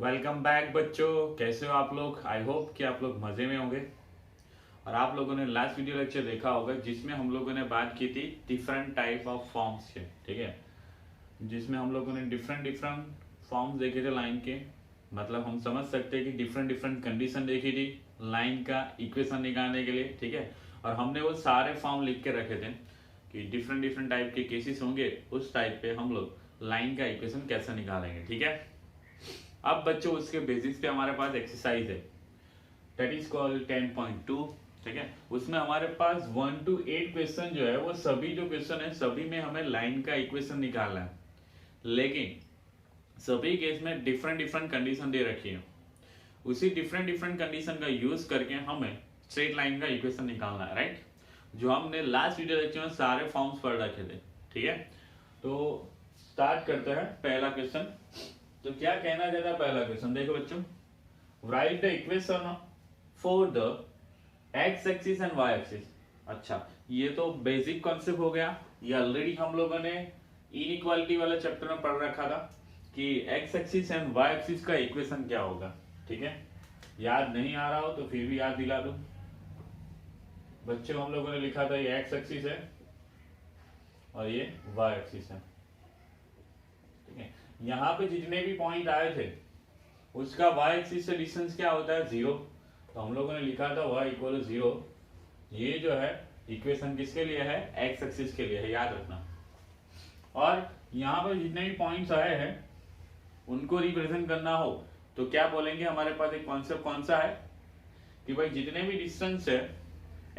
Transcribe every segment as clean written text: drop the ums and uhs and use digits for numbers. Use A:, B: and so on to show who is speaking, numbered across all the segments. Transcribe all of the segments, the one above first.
A: Welcome back बच्चों। कैसे हो आप लोग? आई होप कि आप लोग मजे में होंगे। और आप लोगों ने लास्ट वीडियो लेक्चर देखा होगा जिसमें हम लोगों ने बात की थी डिफरेंट टाइप ऑफ फॉर्म्स के, ठीक है। जिसमें हम लोगों ने डिफरेंट डिफरेंट फॉर्म्स देखे थे लाइन के। मतलब हम समझ सकते हैं कि डिफरेंट डिफरेंट कंडीशन देखी थी लाइन का इक्वेशन निकालने के लिए, ठीक है। और हमने वो सारे फॉर्म लिख के रखे थे कि डिफरेंट डिफरेंट टाइप के केसेस होंगे, उस टाइप पे हम लोग लाइन का इक्वेशन कैसे निकालेंगे, ठीक है। अब बच्चों उसके बेसिस पे हमारे पास एक्सरसाइज है दैट इज कॉल्ड 10.2, ठीक है। उसमें हमारे पास 1 to 8 क्वेश्चन जो है वो सभी जो क्वेश्चन है सभी में हमें लाइन का इक्वेशन निकालना है, लेकिन सभी केस में डिफरेंट डिफरेंट कंडीशन दे रखी है। उसी डिफरेंट डिफरेंट कंडीशन का यूज करके हमें स्ट्रेट लाइन का इक्वेशन निकालना है, राइट। जो हमने लास्ट वीडियो लेक्चर में सारे फॉर्म्स पढ़ रखे थे, ठीक है। तो स्टार्ट करते हैं पहला क्वेश्चन। तो क्या कहना चाहता है पहला क्वेश्चन, देखो बच्चों, write the equation for the X axis and Y axis. अच्छा, ये तो बेसिक कॉन्सेप्ट हो गया। ये ऑलरेडी हम लोगों ने इनइक्वालिटी वाले चैप्टर में पढ़ रखा था कि X axis and Y axis का इक्वेशन क्या होगा, ठीक है। याद नहीं आ रहा हो तो फिर भी याद दिला दूं बच्चों। हम लोगों ने लिखा था ये एक्स एक्सिस है और ये वाई एक्सिस है, ठीक है। यहाँ पे जितने भी पॉइंट आए थे उसका y एक्सिस से डिस्टेंस क्या होता है, 0। तो हम लोगों ने लिखा था y इक्वल 0। ये जो है इक्वेशन किसके लिए है, x एक्सिस के लिए है, याद रखना। और यहाँ पर जितने भी पॉइंट्स आए हैं उनको रिप्रेजेंट करना हो तो क्या बोलेंगे, हमारे पास एक कॉन्सेप्ट कौन सा है कि भाई जितने भी डिस्टेंस है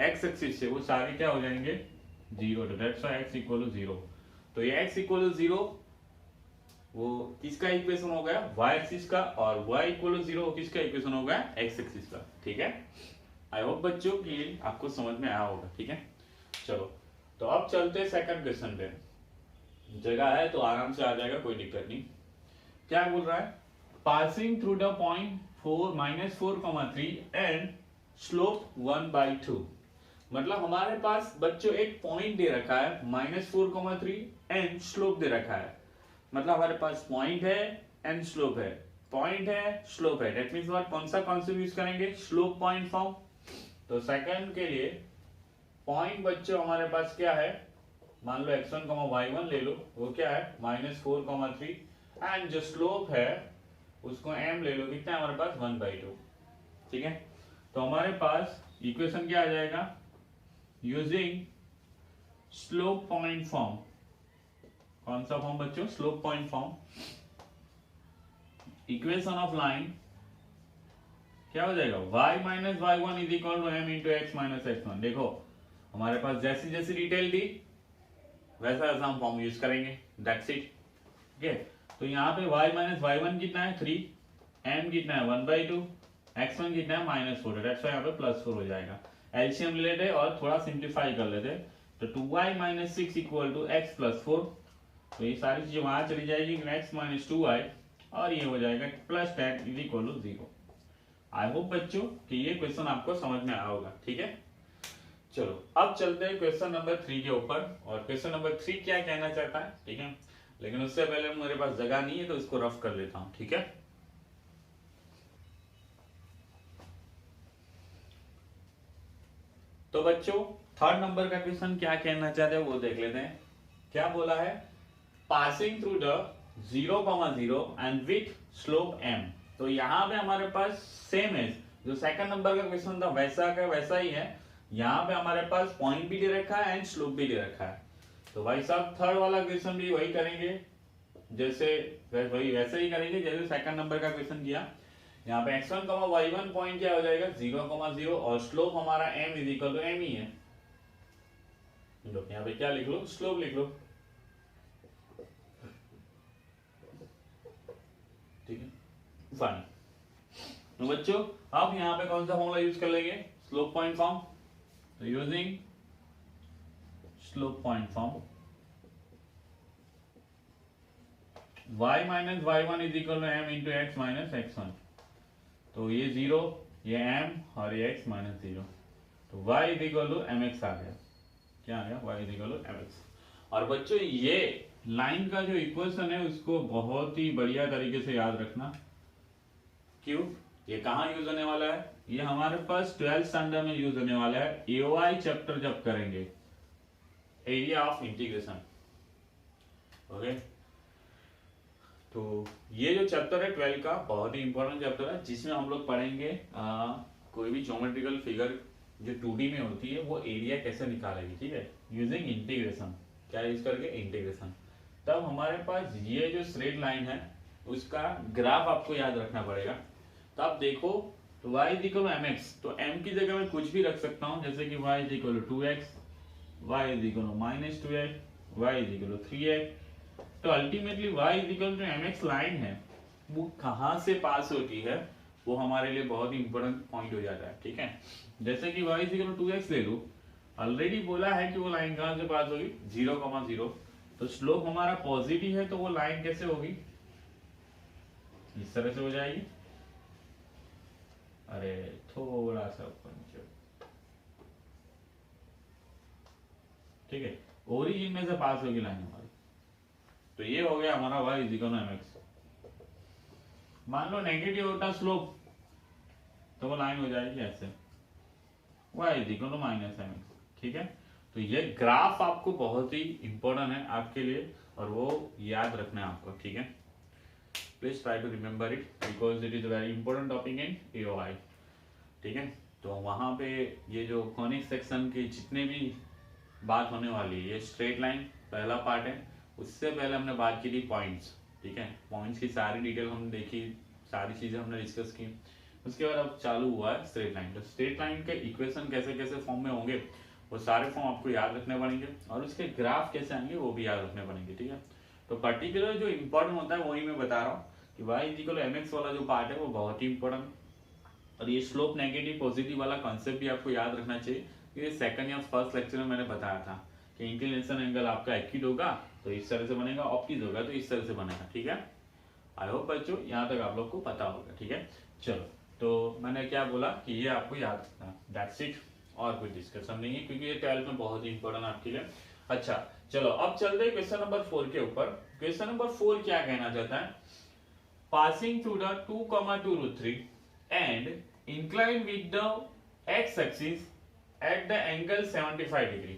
A: x एक्सिस से वो सारे क्या हो जाएंगे, 0। तो दैट्स व्हाई x इक्वल 0। तो ये x इक्वल 0 वो किसका इक्वेशन हो गया, y एक्सिस का, और y इक्वल 0 किसका इक्वेशन हो गया, x एक्सिस का, ठीक है। आई होप बच्चों कि आपको समझ में आया होगा, ठीक है। चलो तो अब चलते हैं सेकंड क्वेश्चन पे। जगह है तो आराम से आ जाएगा, कोई दिक्कत नहीं। क्या बोल रहा है, passing through the point -4,3 and slope 1/2। मतलब हमारे पास बच्चों एक पॉइंट दे रखा है -4,3 एंड स्लोप दे रखा है। मतलब हमारे पास पॉइंट है एंड स्लोप है, पॉइंट है स्लोप है, दैट मींस व्हाट, कौन सा कॉन्सेप्ट यूज करेंगे, स्लोप पॉइंट फॉर्म। तो सेकंड के लिए पॉइंट बच्चों हमारे पास क्या है, मान लो x1, y1 ले लो, वो क्या है -4,3 एंड जो स्लोप है उसको m ले लो, कितना है हमारे पास 1/2, ठीक है। तो हमारे पास इक्वेशन क्या आ जाएगा, यूजिंग स्लोप पॉइंट फॉर्म। कौन सा फॉर्म बच्चों, slope point form. Equation of line क्या हो जाएगा, y minus y1 is equal to m into X minus x1। देखो हमारे पास जैसी जैसी डिटेल थी वैसा वैसा हम फॉर्म यूज करेंगे, दैट्स इट, ठीक है। तो यहाँ पे y माइनस y1 कितना है 3, m कितना है 1/2, x1 कितना है -4, दैट्स व्हाई यहाँ पे +4 हो जाएगा। एलसीएम ले लेते और थोड़ा सिंप्लीफाई कर लेते, तो 2y minus 6 equal to x plus 4। तो ये सारी चीजें वहां चली जाएगी, x माइनस 2y, और ये हो जाएगा +10 is equal to 0। I hope बच्चों कि ये क्वेश्चन आपको समझ में आया होगा, ठीक है। चलो अब चलते हैं क्वेश्चन नंबर 3 के ऊपर। और क्वेश्चन नंबर 3 क्या कहना चाहता है, ठीक है। लेकिन उससे पहले मेरे पास जगह नहीं है तो इसको रफ कर लेता हूं, ठीक है। तो बच्चों थर्ड नंबर का क्वेश्चन क्या कहना चाहते हैं वो देख लेते हैं। क्या बोला है, passing through the 0,0 and with slope m। तो यहाँ पे हमारे पास सेम है, जो सेकंड नंबर का क्वेश्चन था वैसा का वैसा ही है। यहाँ पे हमारे पास पॉइंट भी दे रखा है एंड स्लोप भी दे रखा है। तो भाई साहब थर्ड वाला क्वेश्चन भी वही करेंगे, जैसे वही वैसे ही करेंगे जैसे सेकंड नंबर का क्वेश्चन किया। यहाँ पे x1, y1 पॉइंट क्या हो जाएगा 0,0 और स्लोप हमारा m is equal to m ही है। यहाँ पे क्या लिख लो, स्लोप लिख लो, ठीक है, फाइन। तो बच्चों अब यहाँ पे कौन सा फॉर्मूला यूज कर लेंगे, स्लोप पॉइंट फॉर्म। तो using slope point form, y minus y1 is equal to m into X minus x1। तो ये 0, ये m और ये x माइनस 0। तो y is equal to mx आ गया। क्या आ गया, y is equal to mx। और बच्चों ये लाइन का जो इक्वेशन है उसको बहुत ही बढ़िया तरीके से याद रखना। क्यूब। ये कहाँ यूज होने वाला है? ये हमारे पास 12th स्टैंडर्ड में यूज होने वाला है, एओआई चैप्टर जब करेंगे, एरिया ऑफ इंटीग्रेशन। ओके, तो ये जो चैप्टर है 12 का बहुत ही इंपॉर्टेंट चैप्टर है, जिसमें हम लोग पढ़ेंगे कोई भी ज्योमेट्रिकल फिगर जो 2D में होती है वो एरिया कैसे निकालेगी, ठीक है, यूजिंग इंटीग्रेशन। क्या यूज करके? इंटीग्रेशन। तब हमारे पास ये जो स्ट्रेट लाइन है उसका ग्राफ आपको याद रखना पड़ेगा। तो आप देखो, तो y is equal to mx, तो m की जगह मैं कुछ भी रख सकता हूँ, जैसे कि y is equal to 2x, y is equal to -2x, y is equal to 3x। तो ultimately y is equal to mx line है, वो कहाँ से पास होती है वो हमारे लिए बहुत ही इंपॉर्टेंट पॉइंट हो जाता है, ठीक है। जैसे कि y is equal to 2x ले लो, ऑलरेडी बोला है कि वो लाइन कहाँ से पास होगी? 0,0। तो स्लोप हमारा पॉजिटिव है, तो वो लाइन कैसे होगी? इस तरह से हो जाएगी। अरे थोड़ा सा ऊपर नीचे, ठीक है, ओरिजिन में से पास होगी लाइन हमारी। तो ये हो गया हमारा y is equal to mx। मान लो नेगेटिव होता स्लोप, तो वो लाइन हो जाएगी ऐसे, y is equal to -mx, ठीक है। तो ये ग्राफ आपको बहुत ही इंपॉर्टेंट है आपके लिए, और वो याद रखना है आपको, ठीक है। Please try to remember it because it is a very important topic in AOI, ठीक है। तो वहां पे ये जो कॉनिक सेक्शन के जितने भी बात होने वाली है, ये स्ट्रेट लाइन पहला पार्ट है, उससे पहले हमने बात की थी पॉइंट्स, ठीक है। पॉइंट्स की सारी डिटेल हमने देखी, सारी चीजें हमने डिस्कस की। उसके बाद अब चालू हुआ है स्ट्रेट लाइन। तो स्ट्रेट लाइन के इक्वेशन कैसे कैसे फॉर्म में होंगे वो सारे फॉर्म आपको याद रखने पड़ेंगे, और उसके ग्राफ कैसे आएंगे वो भी याद रखने पड़ेंगे, ठीक है। तो पर्टिकुलर जो इंपॉर्टेंट होता है वही मैं बता रहा हूँ कि y is equal to mx वाला जो पार्ट है वो बहुत ही इंपॉर्टेंट, और ये स्लोप नेगेटिव पॉजिटिव वाला कॉन्सेप्ट भी आपको याद रखना चाहिए। ये सेकंड या फर्स्ट लेक्चर में मैंने बताया था कि इंक्लिनेशन एंगल आपका एक्यूट होगा तो इस तरह से बनेगा, ऑप्टिज होगा तो इस तरह से बनेगा, ठीक है। आई होप बच्चों यहाँ तक आप लोग को पता होगा, ठीक है। चलो, तो मैंने क्या बोला कि ये आपको याद रखना, दैट्स इट, और कोई डिस्कशन नहीं है, क्योंकि ये 12 में बहुत ही इंपॉर्टेंट आपके लिए। अच्छा चलो, अब चलते हैं क्वेश्चन नंबर 4 के ऊपर। क्वेश्चन नंबर 4 क्या कहना चाहता है? Passing through the 2,2√3 and inclined with the x axis at the angle 75 degree.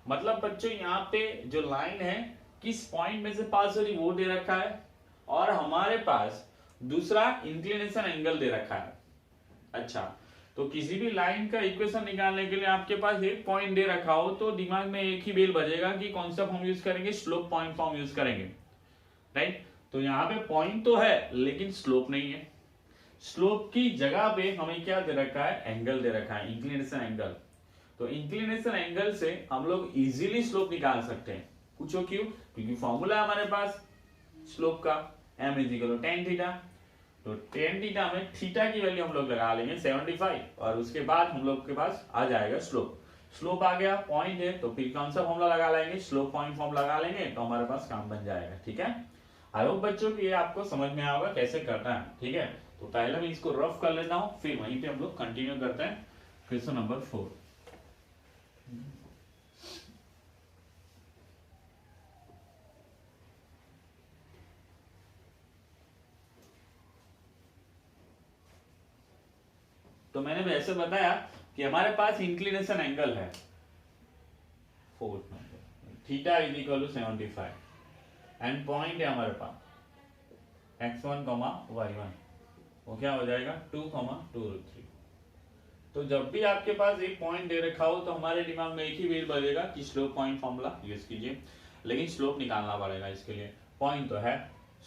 A: मतलब बच्चों यहाँ पे जो लाइन है किस पॉइंट में से पास हो रही वो दे रखा है, और हमारे पास दूसरा इंक्लिनेशन एंगल दे रखा है। अच्छा, तो किसी भी लाइन का इक्वेशन निकालने के लिए आपके पास एक पॉइंट दे रखा हो तो दिमाग में एक ही बेल बजेगा कि कौन सा फॉर्म यूज करेंगे? स्लोप पॉइंट फॉर्म यूज करेंगे, राइट। तो यहाँ पे पॉइंट तो है लेकिन स्लोप नहीं है। स्लोप की जगह पे हमें क्या दे रखा है? एंगल दे रखा है, इंक्लिनेशन एंगल। तो इंक्लिनेशन एंगल से हम लोग इजीली स्लोप निकाल सकते हैं। पूछो क्यों? क्योंकि फॉर्मूला हमारे पास स्लोप का m is equal to tan theta. तो tan थीटा में थीटा की वैल्यू हम लोग लगा लेंगे 75, और उसके बाद हम लोग के पास आ जाएगा स्लोप। स्लोप आ गया, पॉइंट है, तो फिर कौन सा फॉर्मूला लगा लेंगे? स्लोप पॉइंट फॉर्म लगा लेंगे, तो हमारे पास काम बन जाएगा, ठीक है। आई होप बच्चों की ये आपको समझ में आएगा कैसे करना है, ठीक है। तो पहले मैं इसको रफ कर लेता हूं, फिर वहीं पे हम लोग कंटिन्यू करते हैं क्वेश्चन नंबर 4। तो मैंने वैसे बताया कि हमारे पास इंक्लिनेशन एंगल है 4th number, theta is equal to 75, and point है हमारे पास x1, y1, वो क्या हो जाएगा? 2,2√3। तो जब भी आपके पास एक पॉइंट दे रखा हो तो हमारे दिमाग में एक ही बेल बजेगा कि स्लोप पॉइंट फॉर्मूला यूज कीजिए, लेकिन स्लोप निकालना पड़ेगा इसके लिए। पॉइंट तो है,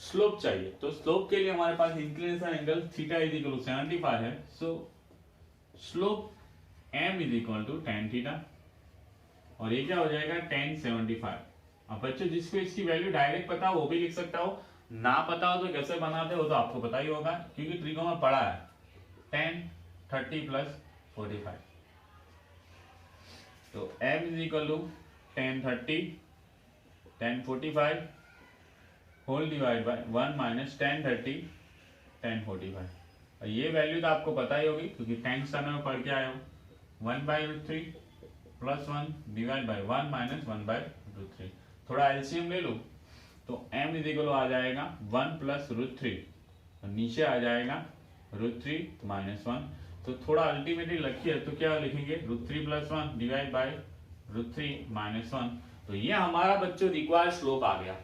A: स्लोप चाहिए। तो स्लोप के लिए हमारे पास inclination angle theta is equal to 75 है, so slope m is equal to tan theta, और ये क्या हो जाएगा? tan 75। अब बच्चों जिसको इसकी वैल्यू डायरेक्ट पता हो वो भी लिख सकता हो, ना पता हो तो कैसे बनाते हो तो आपको पता ही होगा, क्योंकि ट्रिगो में पढ़ा है। tan 30 प्लस 45, तो m is equal to tan 30 tan 45 whole divide by 1 minus tan 30 tan 45। और ये वैल्यू तो आपको पता ही होगी क्योंकि tan सन में पढ़ के आए हो। 1/√3 प्लस 1 डिवाइड बाय 1 माइनस 1/√3। थोड़ा एलसीएम ले लो तो m इज इक्वल आ जाएगा 1 प्लस √3, और नीचे आ जाएगा √3 -1। तो थोड़ा अल्टीमेटली लिखिए तो क्या लिखेंगे, √3 + 1 डिवाइड बाय √3 -1। तो ये हमारा बच्चों रिक्वायर्ड स्लोप आ गया।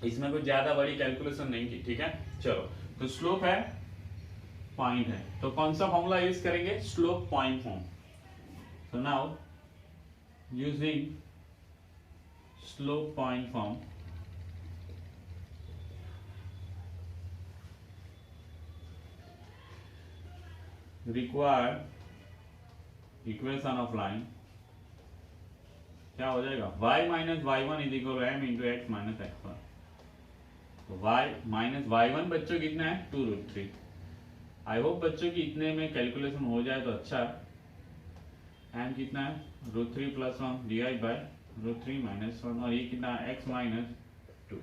A: इसमें कुछ ज्यादा बड़ी कैलकुलेशन नहीं की, ठीक है। चलो, तो स्लोप है, पॉइंट है, तो कौन सा फॉर्मूला यूज करेंगे, slope point form. So now using slope point form, required equation of line क्या हो जाएगा, y minus y1 is equal m into X minus x1। तो y माइनस y1 बच्चों कितना है, 2√3। आई होप बच्चों की इतने में कैलकुलेशन हो जाए तो अच्छा है। m कितना है, √3 + 1 डिवाइड बाय √3 -1, और ये कितना है, x -2।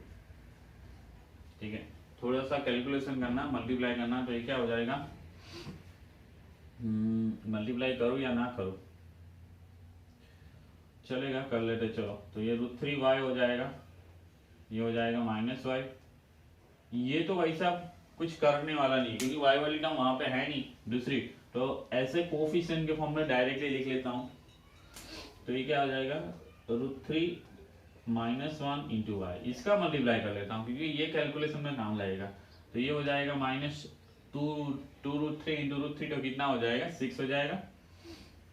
A: ठीक है, थोड़ा सा कैलकुलेशन करना, मल्टीप्लाई करना, तो ये क्या हो जाएगा, मल्टीप्लाई करूँ या ना करूँ, चलेगा, कर लेते चलो। तो ये √3y हो जाएगा, ये हो जाएगा -y। ये तो वैसा कुछ करने वाला नहीं क्योंकि y वाली टर्म वहां पे है नहीं दूसरी, तो ऐसे कोफिशिएंट के फॉर्म में डायरेक्टली लिख लेता हूँ। तो ये क्या हो जाएगा, √3 -1 इंटू वाई, इसका मल्टीप्लाई कर लेता हूँ क्योंकि ये कैलकुलेशन में काम लगेगा। तो ये हो जाएगा -2√3 इंटू √3, तो कितना हो जाएगा, 6 हो जाएगा,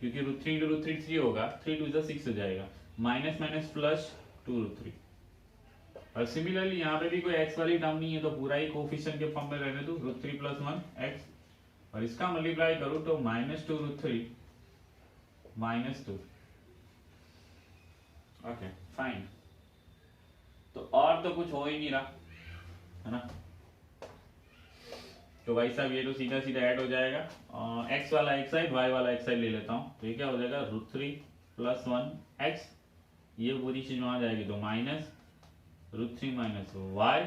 A: क्योंकि √3 इंटू √3 3 होगा, 3 2 6 हो जाएगा, माइनस माइनस प्लस 2√3। और सिमिलरली यहाँ पे भी कोई x वाली टर्म नहीं है, तो पूरा ही कोफिशिएंट के फॉर्म में रहने दो, √3 + 1 x, और इसका मल्टीप्लाई करूँ तो -2√3 -2। ओके फाइन, तो और तो कुछ हो ही नहीं रहा है ना, तो भाई साहब ये तो सीधा सीधा ऐड हो जाएगा, x वाला एक साइड, y वाला एक साइड ले लेता हूँ। तो ये क्या हो जाएगा, √3 + 1 x, ये पूरी चीज वहां जाएगी तो -√3 -y,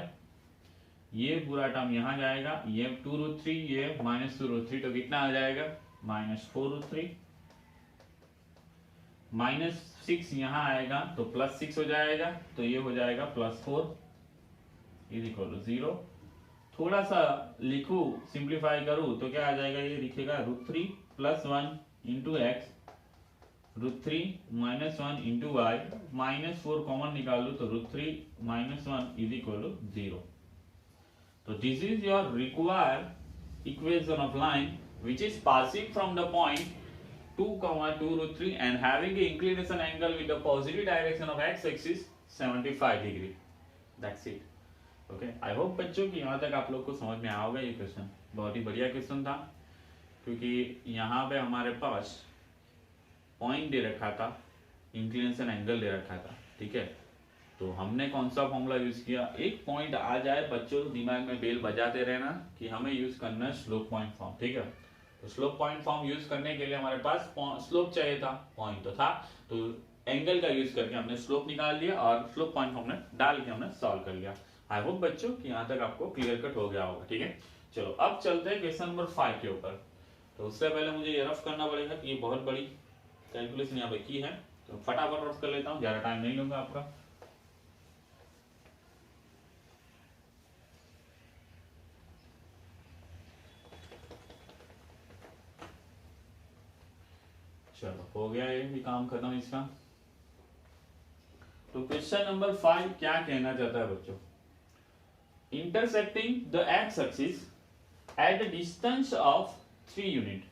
A: ये पूरा टर्म यहाँ जाएगा, ये 2√3, ये -2√3, तो कितना आ जाएगा, -4√3, -6 यहाँ आएगा तो +6 हो जाएगा, तो ये हो जाएगा +4 = 0। थोड़ा सा लिखूं, सिंप्लीफाई करूं तो क्या आ जाएगा, ये लिखेगा √3 + 1 into X, √3 -1 into Y, -4 common निकाल लूं तो √3 -1 = 0। तो this is your required equation of line which is passing from the point 2, 2√3 and having an inclination angle with the positive direction of x-axis 75 degree. That's it. Okay, I hope बच्चों की यहाँ तक आप लोग को समझ में आया होगा। ये क्वेश्चन बहुत ही बढ़िया क्वेश्चन था, क्योंकि यहाँ पे हमारे पास पॉइंट दे रखा था, इंक्लिनेशन एंगल दे रखा था, ठीक है। तो हमने कौन सा फॉर्मूला यूज किया, एक पॉइंट आ जाए बच्चों दिमाग में बेल बजाते रहना कि हमें यूज करना है स्लोप पॉइंट फॉर्म, ठीक है। तो स्लोप पॉइंट फॉर्म यूज करने के लिए हमारे पास स्लोप चाहिए था, पॉइंट तो था, तो एंगल का यूज करके हमने स्लोप निकाल लिया और स्लोप पॉइंट फॉर्म में डाल के हमने सॉल्व कर लिया। आई होप बच्चों कि यहाँ तक आपको क्लियर कट हो गया होगा, ठीक है। चलो अब चलते हैं क्वेश्चन नंबर 5 के ऊपर। तो उससे पहले मुझे ये रफ करना पड़ेगा कि ये बहुत बड़ी कैलकुलेशन यहाँ पे की है, तो फटाफट रफ कर लेता हूँ, ज्यादा टाइम नहीं लूंगा आपका। चलो हो गया, ये भी काम खत्म इसका। तो क्वेश्चन नंबर 5 क्या कहना चाहता है बच्चों, intersecting the X axis at the distance of 3 unit.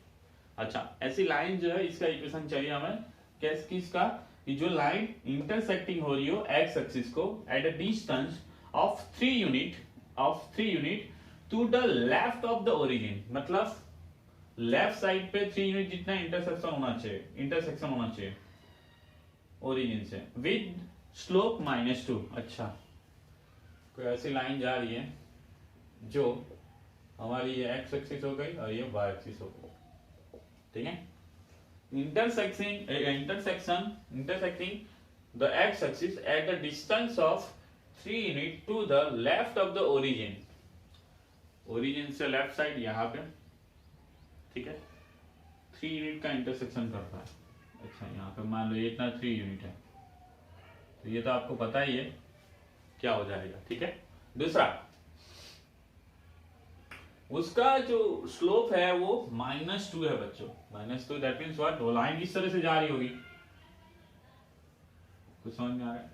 A: अच्छा, ऐसी लाइन जो है इसका इक्वेशन चाहिए हमें, कैस किसका, कि जो लाइन इंटरसेक्टिंग हो रही हो एक्स एक्सिस को at the distance of 3 unit to the left of the origin, मतलब लेफ्ट साइड पे 3 यूनिट जितना इंटरसेक्शन होना चाहिए ओरिजिन से, विद स्लोप -2। अच्छा, कोई ऐसी लाइन जा रही है जो हमारी ये एक्स एक्सिस हो गई और ये वाई एक्सिस हो गई, ठीक है। Intersecting the X axis at the distance of 3 unit to the left of the origin से लेफ्ट साइड यहाँ पे, ठीक है, 3 यूनिट का इंटरसेक्शन करता है। अच्छा, यहाँ पे मान लो ये इतना 3 यूनिट है, तो ये तो आपको पता ही है क्या हो जाएगा, ठीक है। दूसरा, उसका जो स्लोप है वो -2 है बच्चों, -2। दैट मीन्स व्हाट, वो लाइन किस तरह से जा रही होगी, कुछ समझ में आ रहा है?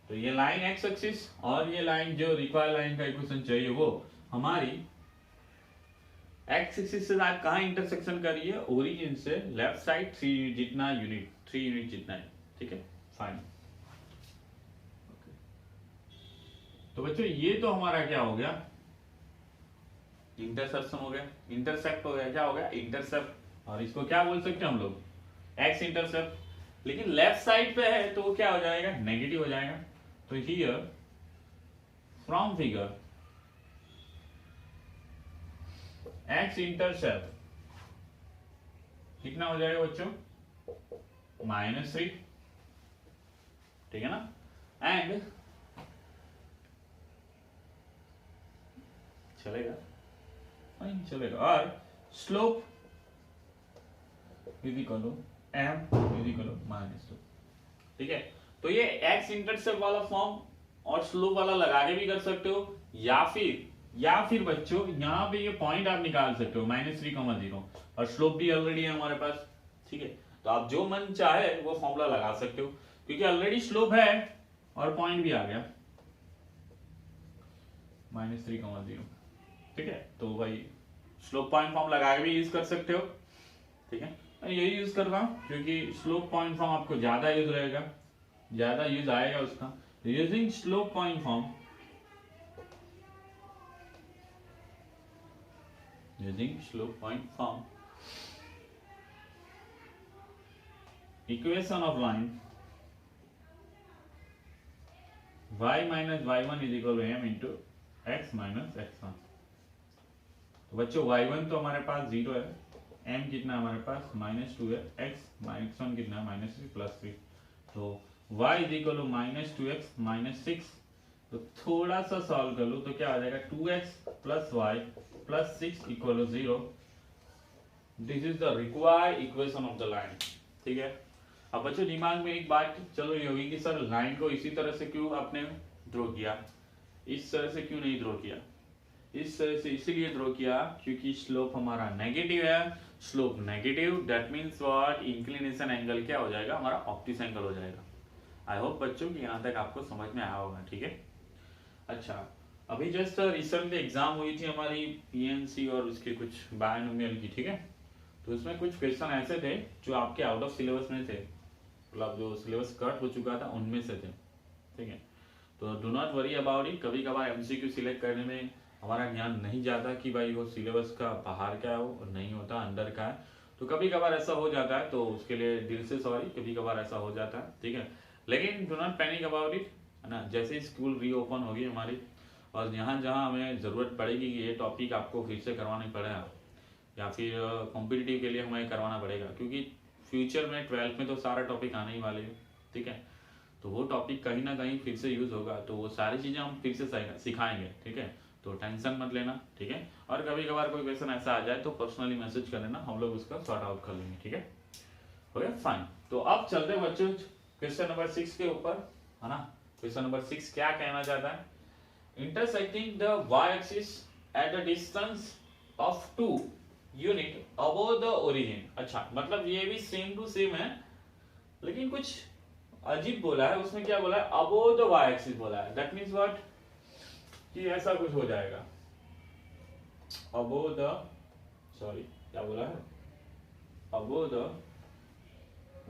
A: तो ये लाइन एक्स एक्सिस और ये लाइन जो रिक्वायर्ड लाइन का इक्वेशन चाहिए वो हमारी एक्स एक्सिस से कहाँ इंटरसेक्शन कर रही है, ओरिजिन से लेफ्ट साइड 3 जितना यूनिट, 3 यूनिट जितना है, ठीक है, फाइन। तो बच्चों ये तो हमारा क्या हो गया, इंटरसेप्शन हो गया, इंटरसेप्ट हो गया, क्या हो गया, इंटरसेप्ट। और इसको क्या बोल सकते हैं हम लोग, एक्स इंटरसेप्ट। लेकिन लेफ्ट साइड पे है तो वो क्या हो जाएगा, नेगेटिव हो जाएगा। तो here from figure x intercept कितना हो जाएगा बच्चों, -3, ठीक है ना। एंड चलेगा, फाइन चलेगा। और slope is equal to m is equal to -2, ठीक है। तो ये x इंटरसेप्ट वाला फॉर्म और स्लोप वाला लगा के भी कर सकते हो, या फिर बच्चों यहाँ पे ये पॉइंट आप निकाल सकते हो -3,0 और स्लोप भी ऑलरेडी है हमारे पास, ठीक है। तो आप जो मन चाहे वो फॉर्मूला लगा सकते हो, क्योंकि ऑलरेडी स्लोप है और पॉइंट भी आ गया -3,0, ठीक है। तो भाई स्लोप पॉइंट फॉर्म लगा के भी यूज कर सकते हो, ठीक है। मैं यही यूज कर रहा हूँ क्योंकि स्लोप पॉइंट फॉर्म आपको ज्यादा यूज रहेगा, ज्यादा यूज आएगा उसका। Using slope point form, using slope point form, equation of line y minus y1 is equal to m into x minus x1। तो बच्चों y1 तो हमारे पास 0 है, m कितना हमारे पास -2 है, x-1 कितना -3 +3। तो y is equal to -2x -6। तो थोड़ा सा सॉल्व कर लो तो क्या आ जाएगा, 2x plus y plus 6 equal to 0। This is the required equation of the line, ठीक है। अब बच्चों दिमाग में एक बात चलो ये होगी कि सर लाइन को इसी तरह से क्यों आपने ड्रॉ किया, इस तरह से क्यों नहीं ड्रॉ किया। इस तरह से इसीलिए ड्रॉ किया क्योंकि स्लोप हमारा नेगेटिव है, slope negative that means what, inclination angle क्या हो जाएगा हमारा, ऑब्ट्यूस एंगल हो जाएगा। आई होप बच्चों कि यहाँ तक आपको समझ में आया होगा, ठीक है। अच्छा, अभी जस्ट रिसेंटली एग्जाम हुई थी हमारी पीएनसी और उसके कुछ बायनोमियल की, ठीक है। तो उसमें कुछ क्वेश्चन ऐसे थे जो आपके आउट ऑफ सिलेबस में थे, मतलब जो सिलेबस कट हो चुका था उनमें से थे, ठीक है। तो do not worry about it. कभी कभार एमसीक्यू सिलेक्ट करने में हमारा ज्ञान नहीं जाता कि भाई वो सिलेबस का बाहर का है वो नहीं होता, अंदर का है। तो कभी कभार ऐसा हो जाता है, तो उसके लिए दिल से सॉरी, कभी कभार ऐसा हो जाता है, ठीक है। लेकिन do not panic about it, है ना। जैसे ही स्कूल रीओपन होगी हमारी और जहाँ जहाँ हमें ज़रूरत पड़ेगी कि ये टॉपिक आपको फिर से करवाना पड़ेगा या फिर कॉम्पिटिटिव के लिए हमें करवाना पड़ेगा, क्योंकि फ्यूचर में 12th में तो सारा टॉपिक आने ही वाले हैं, ठीक है। तो वो टॉपिक कहीं ना कहीं फिर से यूज होगा, तो वो सारी चीज़ें हम फिर से सिखाएंगे, ठीक है। तो टेंशन मत लेना, ठीक है। और कभी कभार कोई क्वेश्चन ऐसा आ जाए तो पर्सनली मैसेज कर लेना, हम लोग उसका सॉर्ट आउट कर लेंगे, ठीक है। हो गया, फाइन। तो अब चलते हैं बच्चों क्वेश्चन नंबर 6 के ऊपर, है ना। क्वेश्चन नंबर 6 क्या कहना चाहता है, intersecting the Y axis at the distance of 2 unit above the origin. अच्छा, मतलब ये भी सेम टू सेम है लेकिन कुछ अजीब बोला है उसमें। क्या बोला है, अबोव द वाई एक्सिस बोला है। दैट मींस व्हाट, कि ऐसा कुछ हो जाएगा, अबोव द, सॉरी क्या बोला है, above the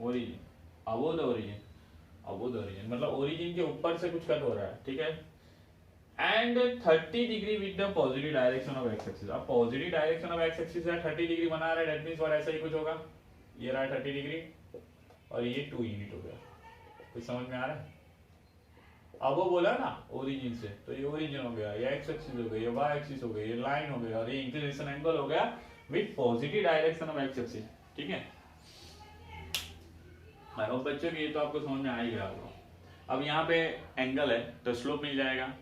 A: origin, above the origin, above the origin मतलब ओरिजिन के ऊपर से कुछ कट हो रहा है, ठीक है। And 30 degree with the positive direction of x axis. अब positive direction of x axis है, 30 डिग्री बना रहा है, दैट मींस और ऐसा ही कुछ होगा। ये रहा 30 डिग्री और ये 2 यूनिट हो गया। कुछ समझ में आ रहा है। अब वो बोला ना ओरिजिन से, तो ये ओरिजिन हो गया, ये एक्स एक्सिस हो गई, ये वाई एक्सिस हो गई, ये लाइन हो गया और ये इंक्लिनेशन एंगल हो गया with positive direction of x axis, ठीक है। आई होप बच्चों कि ये तो आपको समझ में आ ही गया होगा। अब यहाँ पे एंगल है तो स्लोप मिल जाएगा,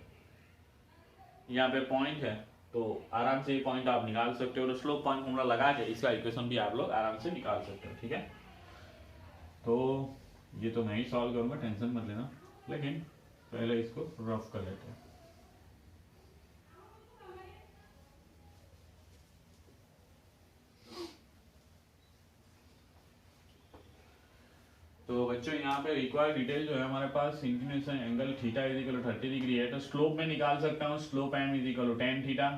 A: यहाँ पे पॉइंट है तो आराम से ये पॉइंट आप निकाल सकते हो। तो स्लोप पॉइंट फॉर्मूला लगा के इसका इक्वेशन भी आप लोग आराम से निकाल सकते हो, ठीक है। तो ये तो मैं ही सॉल्व करूंगा, टेंशन मत लेना, लेकिन पहले इसको रफ कर लेते हैं। तो बच्चों यहाँ पे रिक्वायर्ड डिटेल जो है हमारे पास inclination angle theta is equal to 30 degree है, तो स्लोप में निकाल सकता हूँ slope m is equal to tan theta,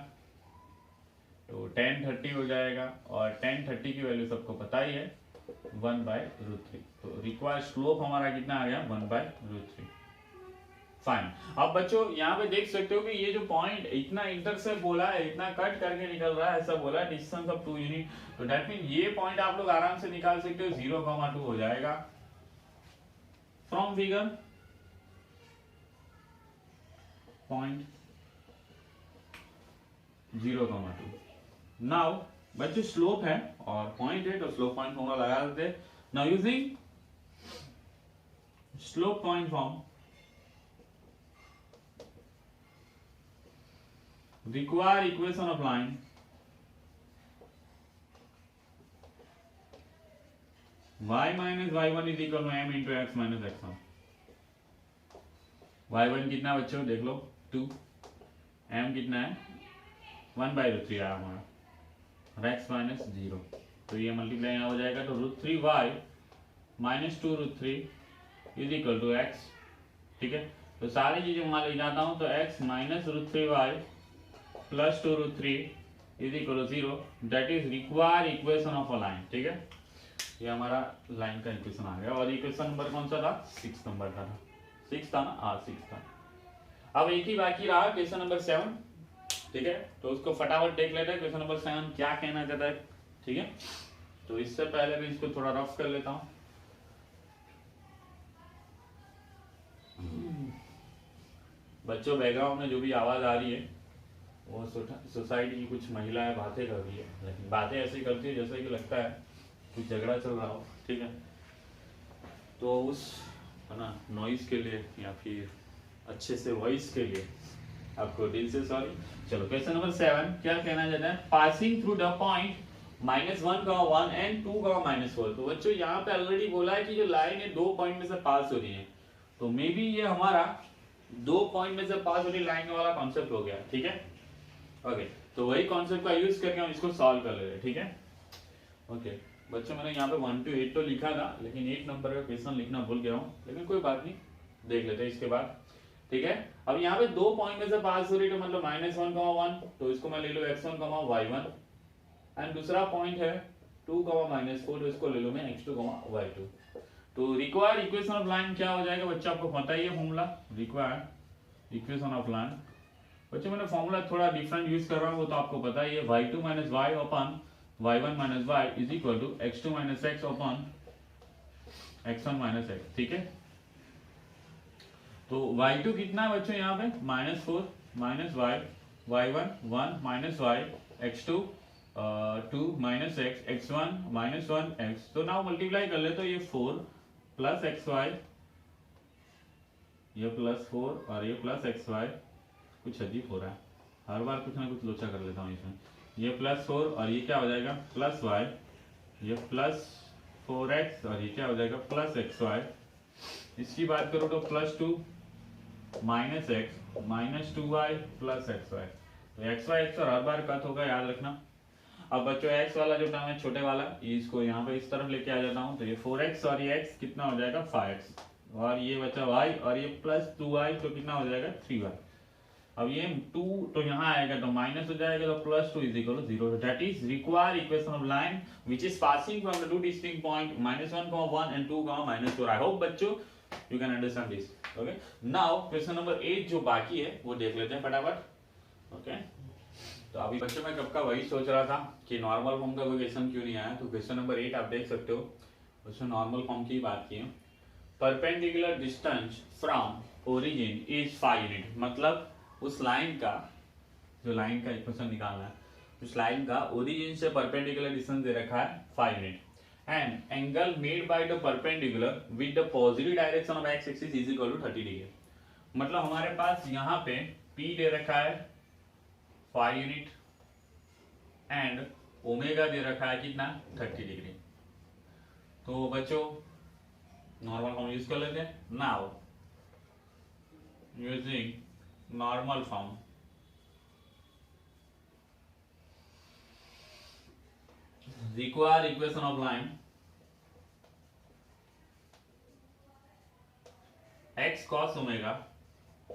A: तो tan 30 हो जाएगा और tan 30 की वैल्यू सबको पता ही है 1/√3, तो रिक्वायर्ड स्लोप हमारा कितना आ गया 1/√3। फाइन। अब बच्चों यहाँ पे देख सकते हो कि ये जो पॉइंट इतना इंटरसेप्ट बोला है, इतना कट करके निकल रहा है, ऐसा बोला है डिस्टेंस ऑफ 2 यूनिट, तो दैट मीन ये पॉइंट आप लोग आराम से निकाल सकते हो 0,2 हो जाएगा फ्रॉम फिगर पॉइंट 0,2। नाउ बच्चों स्लोप है और पॉइंट है, तो स्लोप पॉइंट फॉर्मूला लगा देते हैं। Now using slope point form require equation of line y minus y1 is equal to m into x minus x1। y1 कितना बच्चों देख लो 2, m कितना है 1/√3 आया हमारा, और x माइनस 0, तो ये मल्टीप्लाई यहाँ हो जाएगा, तो √3y minus 2√3 is equal to x। ठीक है, तो सारी चीजें वहां ले जाता हूँ, तो x minus √3y plus 2√3 is equal to 0, that is require equation of a line. ठीक है, ये हमारा लाइन का इक्वेशन आ गया, और इक्वेशन नंबर कौन सा था 6 नंबर का था, 6 था ना, हाँ 6 था। अब एक ही बाकी रहा क्वेश्चन नंबर 7। ठीक है, तो उसको फटाफट देख लेते हैं क्वेश्चन नंबर 7 क्या कहना चाहता है। ठीक है, तो इससे पहले भी इसको थोड़ा रफ कर लेता हूँ। बच्चों बैकग्राउंड में जो भी आवाज आ रही है वो सोसाइटी की कुछ महिलाएं बातें कर रही है, लेकिन बातें ऐसी करती है जैसे कि लगता है कुछ झगड़ा चल रहा हो। ठीक है, तो उस है ना नॉइस के लिए या फिर अच्छे से वॉइस के लिए आपको दिल से सॉरी। चलो क्वेश्चन नंबर 7 क्या कहना चाहता है, passing through the point -1,1 and 2,-4। तो बच्चों यहाँ पे ऑलरेडी बोला है कि जो लाइन है 2 पॉइंट में से पास हो रही है, तो मे बी ये हमारा 2 पॉइंट में से पास हो रही लाइन वाला कॉन्सेप्ट हो गया। ठीक है, ओके, तो वही कॉन्सेप्ट का यूज करके हम इसको सॉल्व कर ले रहे हैं। ठीक है, ओके बच्चों मैंने यहाँ पे 1 to 8 तो लिखा था, लेकिन 8 नंबर का क्वेश्चन लिखना भूल गया हूँ, लेकिन कोई बात नहीं, देख लेते हैं इसके बाद। ठीक है, अब यहाँ पे 2 पॉइंट में से पास हो रही है, तो मतलब -1,1, तो इसको मैं ले लो x1, y1, एंड दूसरा पॉइंट है 2, -4, तो इसको ले लो मैं x2, y2। तो रिक्वायर्ड इक्वेशन ऑफ लाइन क्या हो जाएगा बच्चा, आपको पता ही है formula, required equation of line. बच्चों मैंने फॉर्मूला थोड़ा डिफरेंट यूज कर रहा हूँ, वो तो आपको पता ही है, y2 - y upon y1 - y is equal to x2 - x upon x1 - x। ठीक है, तो y2 कितना है बच्चों यहाँ पे -4 - y, y1 1 - y, x2 2 - x, x1 -1x। तो नाउ मल्टीप्लाई कर ले, तो ये 4 प्लस xy, ये +4 और ये प्लस xy, कुछ अजीब हो रहा है, हर बार कुछ ना कुछ लोचा कर लेता हूँ इसमें। ये +4 और ये क्या हो जाएगा +y, ये +4x और ये क्या हो जाएगा +xy। इसकी बात करो तो +2 - x -2y + xy, तो xy x और हर बार कट होगा, याद रखना। अब बच्चों x वाला जो टर्म है छोटे वाला, इसको यहाँ पे इस तरफ लेके आ जाता हूँ, तो ये 4x और ये x कितना हो जाएगा 5x, और ये बचा y और ये +2y, तो कितना हो जाएगा 3y। अब ये 2 तो यहाँ आएगा तो माइनस हो जाएगा, तो +2 is equal to 0, that is require equation of line which is passing from the two distinct point -1,1 and 2,-4। I hope बच्चों you can understand this. Okay, now question number 8 जो बाकी है वो देख लेते हैं फटाफट। ओके, तो अभी बच्चों मैं कब का वही सोच रहा था कि नॉर्मल फॉर्म का कोई क्वेश्चन क्यों नहीं आया, तो क्वेश्चन नंबर 8 आप देख सकते हो, उसमें नॉर्मल फॉर्म की बात की है। Perpendicular distance from origin is 5 unit, मतलब उस लाइन का, जो लाइन का इक्वेशन निकालना है, उस लाइन का ओरिजिन से परपेंडिकुलर डिस्टेंस दे रखा है 5 unit, and angle made by the perpendicular with the positive direction of x axis is equal to 30 degree. मतलब हमारे पास यहाँ पे p दे रखा है 5 यूनिट एंड ओमेगा दे रखा है कितना 30 डिग्री। तो बच्चों नॉर्मल फॉर्म यूज कर लेते हैं। Now using normal form, require equation of line x cos omega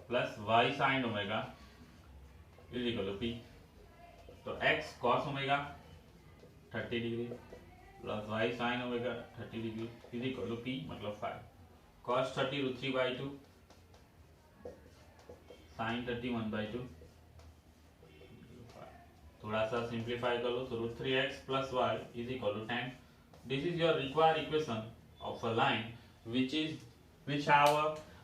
A: plus y sin omega is equal to p। तो x cos omega 30 degree plus y sin omega 30 degree is equal to p, मतलब 5 cos 30 √3/2 sin 30 1/2। थोड़ा सा simplify कर लो तो √3x plus y is equal to 10। This is your required equation of a line which have a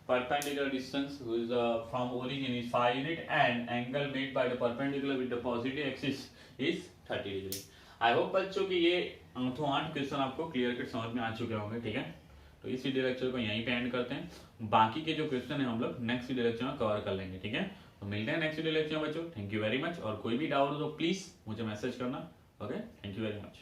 A: perpendicular distance whose from origin is 5 unit and angle made by the perpendicular with the positive axis is 30 degree। I hope बच्चों कि ये 8 question आपको clear cut समझ में आ चुके होंगे, ठीक है। तो इस वीडियो लेक्चर को यहीं पे एंड करते हैं, बाकी के जो क्वेश्चन है हम लोग नेक्स्ट वीडियो लेक्चर में कवर कर लेंगे, ठीक है। तो मिलते हैं नेक्स्ट वीडियो लेक्चर में बच्चों। थैंक यू वेरी मच, और कोई भी डाउट हो तो प्लीज मुझे मैसेज करना। Okay, thank you very much.